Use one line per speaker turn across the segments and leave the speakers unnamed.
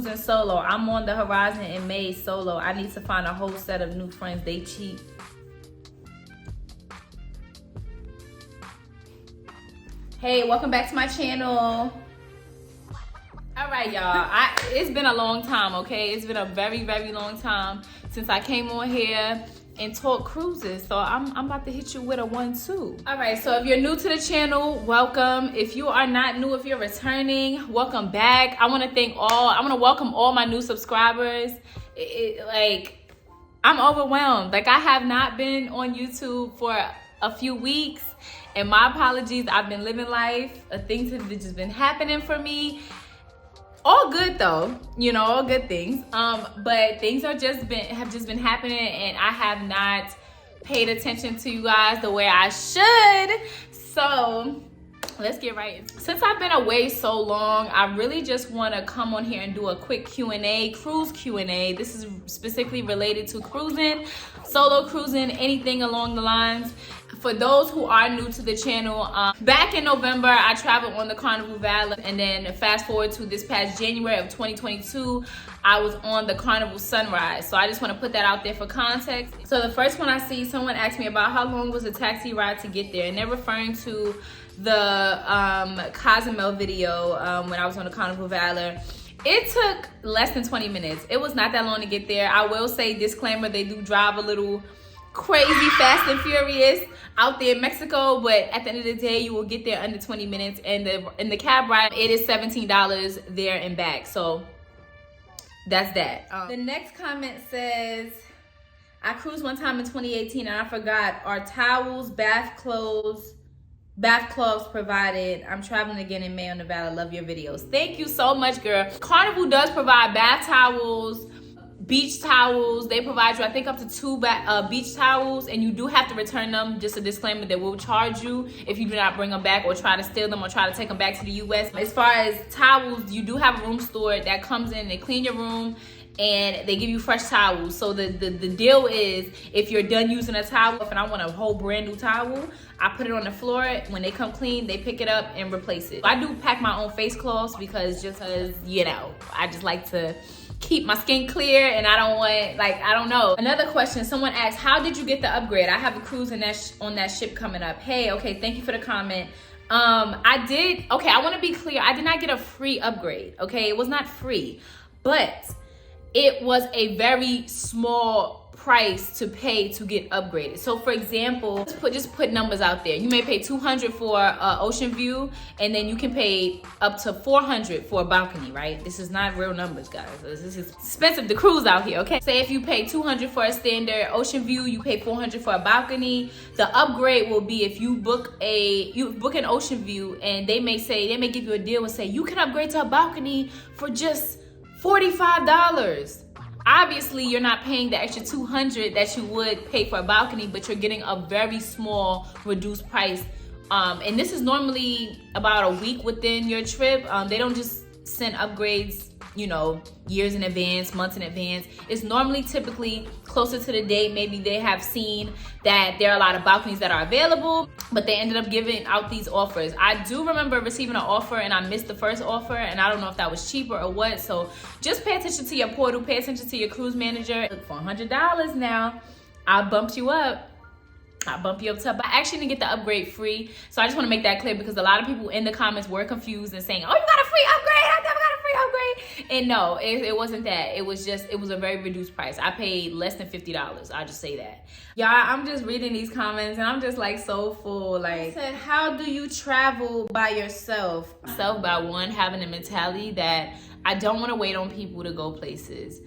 cruising solo. I'm on the horizon in May solo. I need to find a whole set of new friends. They cheap. Hey, welcome back to my channel. All right, y'all. It's been a long time, okay? It's been a very, very long time since I came on here and taught cruises. So I'm about to hit you with a 1-2. All right, so if you're new to the channel, welcome. If you are not new, if you're returning, welcome back. I want to welcome all my new subscribers. Like, I'm overwhelmed. Like, I have not been on YouTube for a few weeks, and my apologies. I've been living life. Things have just been happening for me. All good though, you know, all good things. But things have just been happening, and I have not paid attention to you guys the way I should. So let's get right into it. Since I've been away so long, I really just want to come on here and do a quick Q&A, cruise Q&A. This is specifically related to cruising, solo cruising, anything along the lines. For those who are new to the channel, back in November, I traveled on the Carnival Valley, and then fast forward to this past January of 2022, I was on the Carnival Sunrise. So I just want to put that out there for context. So the first one I see, someone asked me about how long was the taxi ride to get there, and they're referring to the Cozumel video when I was on the Carnival Valley. It took less than 20 minutes. It was not that long to get there. I will say, disclaimer, they do drive a little crazy fast and furious out there in Mexico, but at the end of the day, you will get there under 20 minutes. And the cab ride, it is $17 there and back. So that's that. The next comment says, I cruised one time in 2018 and I forgot, are towels, bath cloths provided? I'm traveling again in May on Nevada. Love your videos. Thank you so much, girl. Carnival does provide bath towels, beach towels. They provide you, I think, up to 2 beach towels, and you do have to return them. Just a disclaimer, they will charge you if you do not bring them back or try to steal them or try to take them back to the US. As far as towels, you do have a room store that comes in, they clean your room, and they give you fresh towels. So the deal is, if you're done using a towel, and I want a whole brand new towel, I put it on the floor. When they come clean, they pick it up and replace it. I do pack my own face cloths because you know, I just like to keep my skin clear, and I don't want, like, I don't know. Another question, someone asked, how did you get the upgrade? I have a cruise on that ship coming up. Hey, okay, thank you for the comment. I want to be clear. I did not get a free upgrade, okay? It was not free, but it was a very small price to pay to get upgraded. So for example, just put numbers out there. You may pay $200 for ocean view, and then you can pay up to $400 for a balcony, right? This is not real numbers, guys. This is expensive to cruise out here, okay? Say if you pay $200 for a standard ocean view, you pay $400 for a balcony. The upgrade will be if you book an ocean view, and they may give you a deal and say you can upgrade to a balcony for just $45. Obviously, you're not paying the extra $200 that you would pay for a balcony, but you're getting a very small reduced price. And this is normally about a week within your trip. They don't just send upgrades, you know, years in advance, months in advance. It's normally typically closer to the date. Maybe they have seen that there are a lot of balconies that are available, but they ended up giving out these offers. I do remember receiving an offer, and I missed the first offer, and I don't know if that was cheaper or what. So just pay attention to your portal, pay attention to your cruise manager. Look, for $100 now, I bumped you up. I actually didn't get the upgrade free. So I just want to make that clear, because a lot of people in the comments were confused and saying, oh, you got a free upgrade? I never got a free upgrade. And no, it wasn't that. It was a very reduced price. I paid less than $50. I'll just say that. Y'all, I'm just reading these comments, and I'm just like so full. Like, said, how do you travel by yourself? By one, having a mentality that I don't want to wait on people to go places.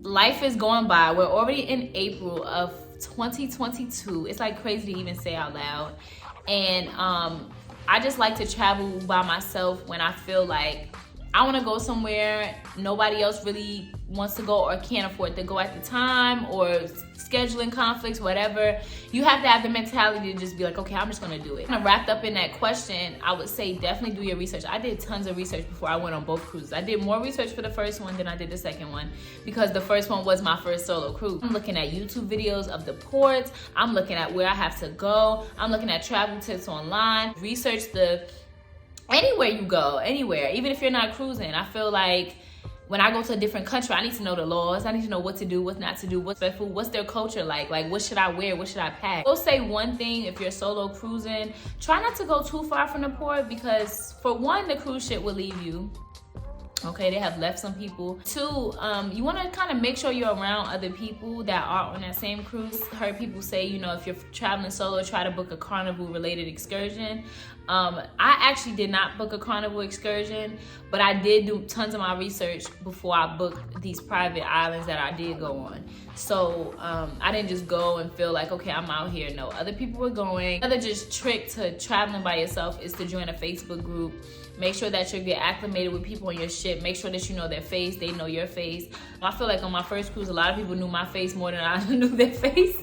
Life is going by. We're already in April of 2022. It's like crazy to even say out loud. And I just like to travel by myself when I feel like I want to go somewhere nobody else really wants to go or can't afford to go at the time, or scheduling conflicts, whatever. You have to have the mentality to just be like, okay, I'm just gonna do it. Kind of wrapped up in that question, I would say definitely do your research. I did tons of research before I went on both cruises. I did more research for the first one than I did the second one, because the first one was my first solo cruise. I'm looking at YouTube videos of the ports. I'm looking at where I have to go. I'm looking at travel tips online. Research anywhere you go, anywhere, even if you're not cruising. I feel like when I go to a different country, I need to know the laws. I need to know what to do, what not to do, what's their food, what's their culture like what should I wear, what should I pack. I will say one thing, if you're solo cruising, try not to go too far from the port, because for one, the cruise ship will leave you. Okay, they have left some people. Two, you want to kind of make sure you're around other people that are on that same cruise. Heard people say, you know, if you're traveling solo, try to book a Carnival related excursion. I actually did not book a Carnival excursion, but I did do tons of my research before I booked these private islands that I did go on. So I didn't just go and feel like, okay, I'm out here. No, other people were going. Another just trick to traveling by yourself is to join a Facebook group. Make sure that you get acclimated with people on your ship. Make sure that you know their face, they know your face. I feel like on my first cruise, a lot of people knew my face more than I knew their face.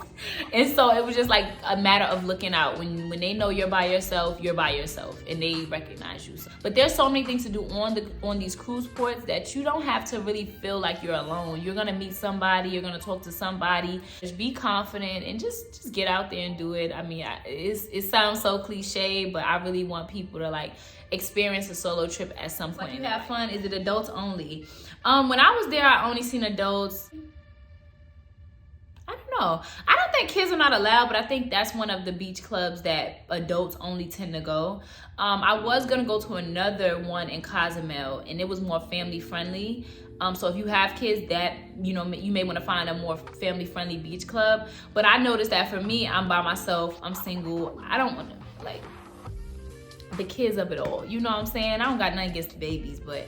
And so it was just like a matter of looking out. When they know you're by yourself, and they recognize you. But there's so many things to do on these cruise ports that you don't have to really feel like you're alone. You're gonna meet somebody, you're gonna talk to somebody. Just be confident and just get out there and do it. I mean, it sounds so cliche, but I really want people to like experience a solo trip at some point. If you have fun, is it adults only? When I was there, I only seen adults. I don't know. I don't think kids are not allowed, but I think that's one of the beach clubs that adults only tend to go. I was gonna go to another one in Cozumel, and it was more family friendly. So if you have kids, that you may want to find a more family friendly beach club. But I noticed that for me, I'm by myself, I'm single. I don't want to like the kids up at all. You know what I'm saying? I don't got nothing against the babies, but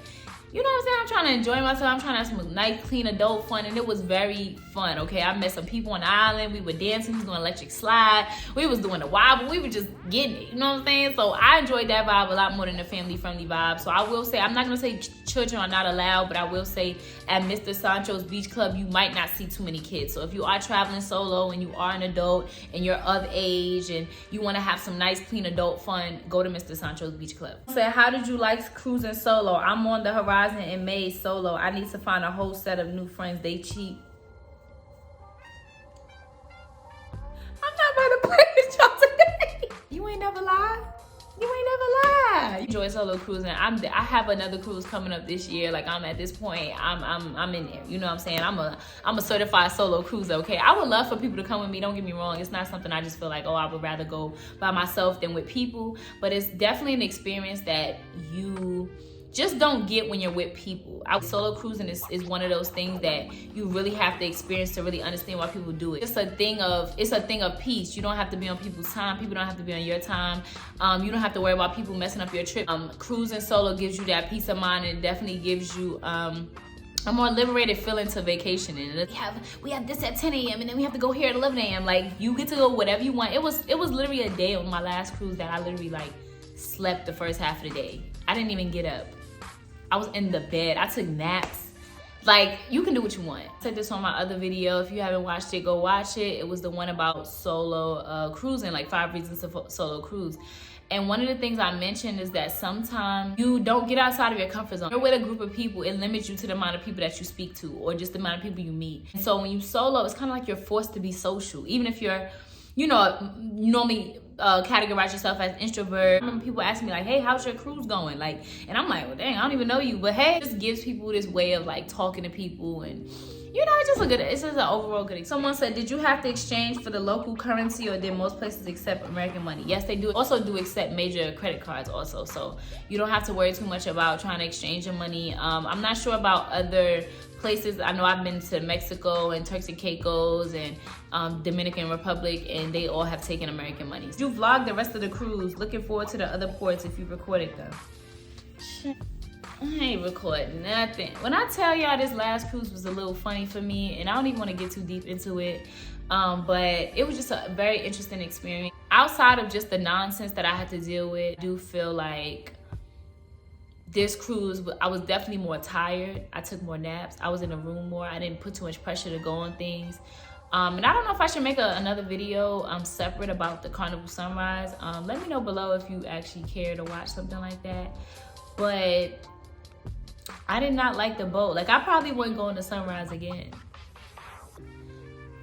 you know what I'm saying? I'm trying to enjoy myself. I'm trying to have some nice, clean adult fun, and it was very fun, okay? I met some people on the island. We were dancing. We was doing electric slide. We was doing the wobble. We were just getting it, you know what I'm saying? So I enjoyed that vibe a lot more than the family-friendly vibe. So I will say, I'm not going to say children are not allowed, but I will say at Mr. Sancho's Beach Club, you might not see too many kids. So if you are traveling solo and you are an adult and you're of age and you want to have some nice, clean adult fun, go to Mr. Sancho's Beach Club. So how did you like cruising solo? I'm on the horizon in May solo. I need to find a whole set of new friends. They cheap. I'm not about to play with y'all today. You ain't never lied. You ain't never lied. Enjoy solo cruising. I have another cruise coming up this year. Like I'm at this point, I'm in there. You know what I'm saying? I'm a certified solo cruiser. Okay. I would love for people to come with me. Don't get me wrong. It's not something I just feel like, oh, I would rather go by myself than with people. But it's definitely an experience that you just don't get when you're with people. Solo cruising is one of those things that you really have to experience to really understand why people do it. It's a thing of peace. You don't have to be on people's time. People don't have to be on your time. You don't have to worry about people messing up your trip. Cruising solo gives you that peace of mind, and it definitely gives you a more liberated feeling to vacationing. We have this at 10 a.m. and then we have to go here at 11 a.m. Like you get to go whatever you want. It was literally a day on my last cruise that I literally like slept the first half of the day. I didn't even get up. I was in the bed. I took naps. Like, you can do what you want. I said this on my other video. If you haven't watched it, go watch it. It was the one about solo cruising, like 5 reasons to solo cruise. And one of the things I mentioned is that sometimes you don't get outside of your comfort zone. You're with a group of people, it limits you to the amount of people that you speak to or just the amount of people you meet. And so when you solo, it's kind of like you're forced to be social. Even if you're, normally categorize yourself as introvert. I remember people asking me like, hey, how's your cruise going? Like, and I'm like, well, dang, I don't even know you. But hey, it just gives people this way of like talking to people, and it's just an overall good experience. Someone said, did you have to exchange for the local currency, or did most places accept American money? Yes, they do. Also do accept major credit cards also. So you don't have to worry too much about trying to exchange your money. I'm not sure about other places. I know I've been to Mexico and Turks and Caicos and Dominican Republic, and they all have taken American money. You vlog the rest of the cruise. Looking forward to the other ports if you recorded them. I ain't recording nothing. When I tell y'all this last cruise was a little funny for me, and I don't even want to get too deep into it, but it was just a very interesting experience. Outside of just the nonsense that I had to deal with, I do feel like this cruise, I was definitely more tired. I took more naps. I was in the room more. I didn't put too much pressure to go on things. And I don't know if I should make another video separate about the Carnival Sunrise. Let me know below if you actually care to watch something like that. But I did not like the boat. Like, I probably wouldn't go on the Sunrise again.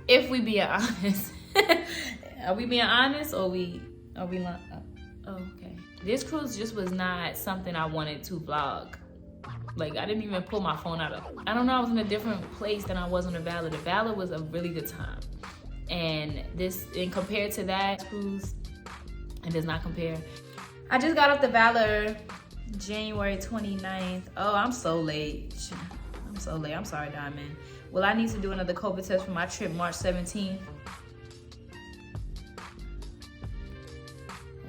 If we being honest. Are we being honest, or are we lying? Oh, okay. This cruise just was not something I wanted to vlog. Like, I didn't even pull my phone out of. I don't know, I was in a different place than I was on the Valor. The Valor was a really good time. And compared to that cruise, it does not compare. I just got off the Valor January 29th. Oh, I'm so late. I'm so late. I'm sorry, Diamond. Well, I need to do another COVID test for my trip March 17th.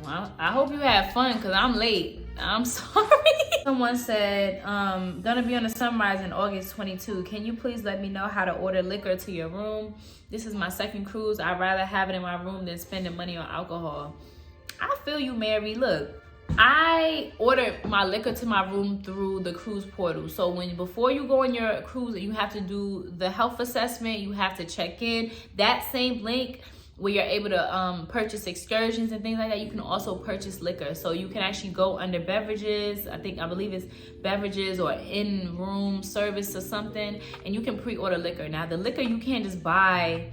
Well, I hope you had fun because I'm late. I'm sorry. Someone said, gonna be on the Sunrise in August 22. Can you please let me know how to order liquor to your room? This is my second cruise. I'd rather have it in my room than spending money on alcohol. I feel you, Mary. Look, I ordered my liquor to my room through the cruise portal. So before you go on your cruise, you have to do the health assessment. You have to check in. That same link where you're able to purchase excursions and things like that, you can also purchase liquor. So you can actually go under beverages. I believe it's beverages or in-room service or something, and you can pre-order liquor. Now the liquor you can't just buy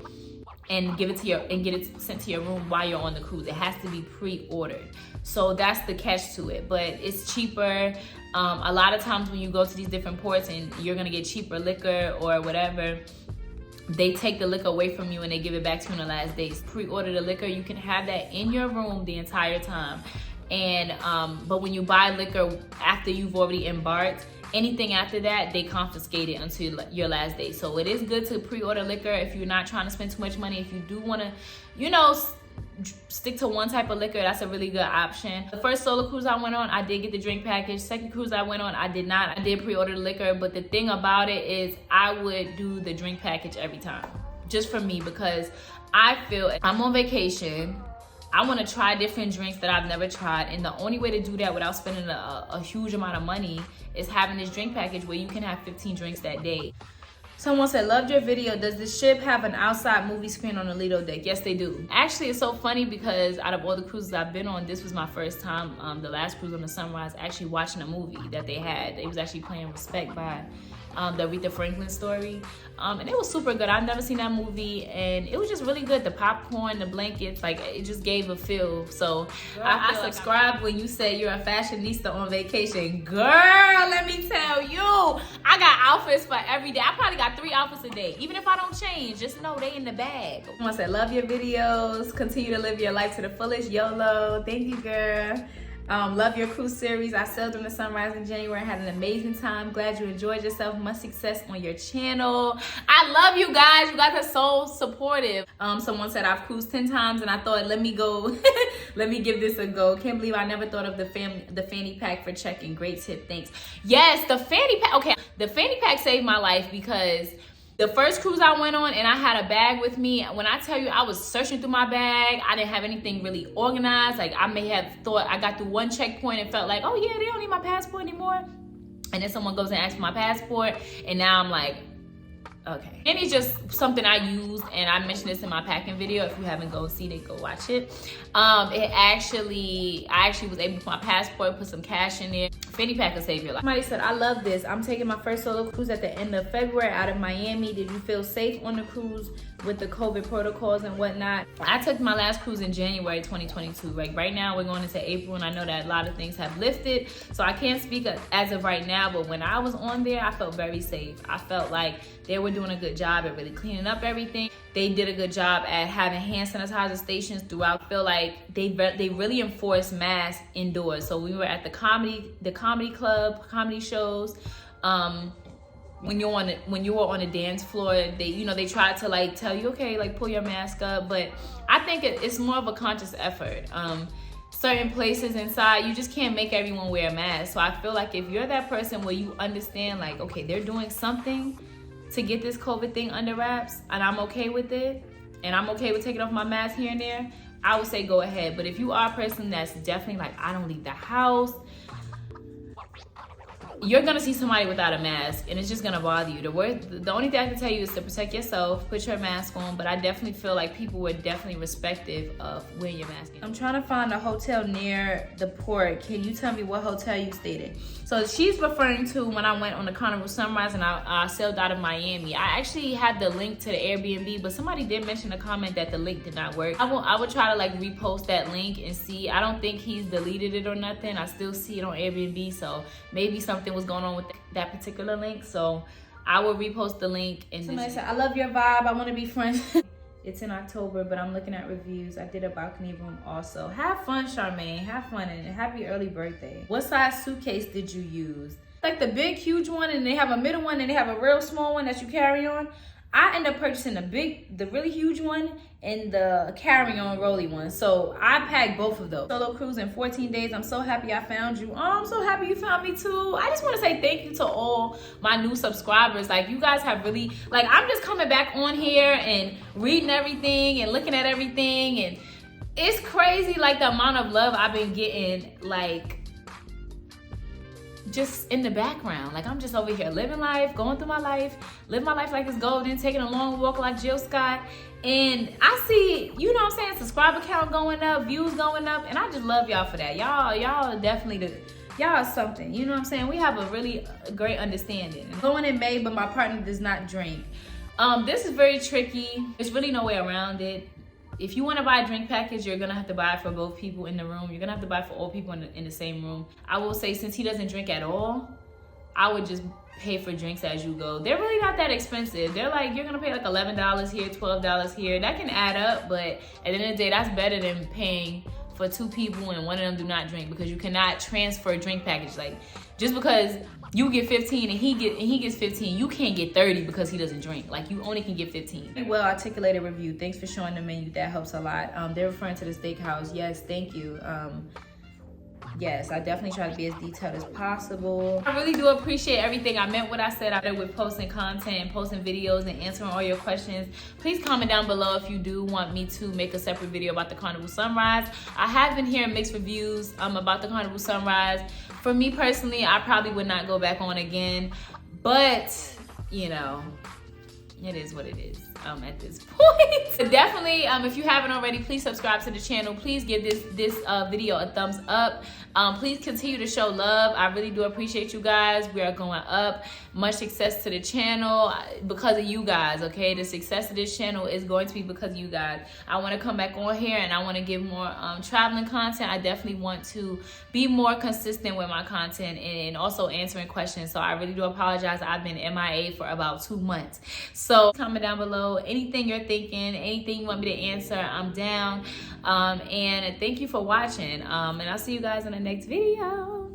and get it sent to your room while you're on the cruise. It has to be pre-ordered. So that's the catch to it, but it's cheaper. A lot of times when you go to these different ports and you're gonna get cheaper liquor or whatever, they take the liquor away from you and they give it back to you on the last days. Pre-order the liquor, you can have that in your room the entire time. And but when you buy liquor after you've already embarked, anything after that, they confiscate it until your last day. So it is good to pre-order liquor if you're not trying to spend too much money. If you do want to, you know, stick to one type of liquor, that's a really good option. The first solo cruise I went on, I did get the drink package. Second cruise I went on, I did not. I did pre-order the liquor, but the thing about it is I would do the drink package every time, just for me, because I feel I'm on vacation. I want to try different drinks that I've never tried, and the only way to do that without spending a huge amount of money is having this drink package where you can have 15 drinks that day. Someone said, loved your video. Does the ship have an outside movie screen on the Lido deck? Yes, they do. Actually, it's so funny because out of all the cruises I've been on, this was my first time, the last cruise on the Sunrise, actually watching a movie that they had. It was actually playing Respect by the Aretha Franklin story. And it was super good. I've never seen that movie, and it was just really good. The popcorn, the blankets, like, it just gave a feel. So girl, I subscribed when you said you're a fashionista on vacation. Girl, let me tell you, I got outfits for every day. I probably got 3 outfits a day. Even if I don't change, just know they in the bag. Someone said, love your videos. Continue to live your life to the fullest. YOLO. Thank you, girl. Love your cruise series. I sailed on the Sunrise in January. I had an amazing time. Glad you enjoyed yourself. Much success on your channel. I love you guys. You guys are so supportive. Someone said I've cruised 10 times and I thought, let me go. Let me give this a go. Can't believe I never thought of the fanny pack for checking. Great tip. Thanks. Yes, the fanny pack. Okay, the fanny pack saved my life because the first cruise I went on and I had a bag with me. When I tell you I was searching through my bag, I didn't have anything really organized. Like, I may have thought I got through one checkpoint and felt like, oh yeah, they don't need my passport anymore. And then someone goes and asks for my passport, and now I'm like, okay. And it's just something I used, and I mentioned this in my packing video. If you haven't go see it, go watch it. I actually was able to put my passport, put some cash in there. Fanny pack will save your life. Somebody said, I love this. I'm taking my first solo cruise at the end of February out of Miami. Did you feel safe on the cruise with the COVID protocols and whatnot? I took my last cruise in January 2022. Like, right now we're going into April, and I know that a lot of things have lifted, so I can't speak as of right now, but when I was on there, I felt very safe. I felt like they were doing a good job at really cleaning up everything. They did a good job at having hand sanitizer stations throughout. I feel like they really enforced masks indoors. So we were at the comedy club, comedy shows. When you were on a dance floor, they tried to like tell you, okay, like pull your mask up. But I think it's more of a conscious effort. Certain places inside, you just can't make everyone wear a mask. So I feel like if you're that person where you understand, like, okay, they're doing something to get this COVID thing under wraps, and I'm okay with it, and I'm okay with taking off my mask here and there, I would say go ahead. But if you are a person that's definitely like, I don't leave the house, you're gonna see somebody without a mask and it's just gonna bother you. The only thing I can tell you is to protect yourself, put your mask on, but I definitely feel like people were definitely respective of wearing your mask. I'm trying to find a hotel near the port. Can you tell me what hotel you stayed in? So she's referring to when I went on the Carnival Sunrise and I sailed out of Miami. I actually had the link to the Airbnb, but somebody did mention in a comment that the link did not work. I would try to like repost that link and see. I don't think he's deleted it or nothing. I still see it on Airbnb, so maybe something understand what's going on with that particular link. So I will repost the link. And
somebody said, I love your vibe, I want to be friends. It's in October, but I'm looking at reviews. I did a balcony room also. Have fun, Charmaine. Have fun, and happy early birthday. What size suitcase did you use? Like the big, huge one, and they have a middle one, and they have a real small one that you carry on. I end up purchasing the really huge one, and the carry-on rolly one. So I packed both of those. Solo cruise in 14 days. I'm so happy I found you. Oh, I'm so happy you found me too. I just want to say thank you to all my new subscribers. Like, you guys have really, like, I'm just coming back on here and reading everything and looking at everything, and it's crazy, like, the amount of love I've been getting, like, just in the background. Like, I'm just over here living life, going through my life, living my life like it's golden, taking a long walk like Jill Scott. And I see, you know what I'm saying, subscriber count going up, views going up, and I just love y'all for that. Y'all definitely, y'all are something. You know what I'm saying? We have a really great understanding. I'm going in May, but my partner does not drink. This is very tricky. There's really no way around it. If you want to buy a drink package, you're gonna have to buy it for both people in the room. You're gonna have to buy it for all people in the same room. I will say, since he doesn't drink at all, I would just pay for drinks as you go. They're really not that expensive. They're like, you're gonna pay like $11 here, $12 here. That can add up, but at the end of the day, that's better than paying for 2 people and one of them do not drink, because you cannot transfer a drink package. Like, just because you get 15 and he gets 15, you can't get 30 because he doesn't drink. Like, you only can get 15. Well articulated review. Thanks for showing the menu. That helps a lot. They're referring to the steakhouse. Yes, thank you. Yes, I definitely try to be as detailed as possible. I really do appreciate everything. I meant what I said. I did with posting content and posting videos and answering all your questions. Please comment down below if you do want me to make a separate video about the Carnival Sunrise. I have been hearing mixed reviews about the Carnival Sunrise. For me personally, I probably would not go back on again, but you know, it is what it is at this point. But definitely, if you haven't already, please subscribe to the channel. Please give this video a thumbs up. Please continue to show love. I really do appreciate you guys. We are going up. Much success to the channel because of you guys, okay? The success of this channel is going to be because of you guys. I want to come back on here and I want to give more traveling content. I definitely want to be more consistent with my content and also answering questions. So I really do apologize. I've been MIA for about 2 months. So comment down below anything you're thinking, anything you want me to answer. I'm down. And thank you for watching. And I'll see you guys in the next video.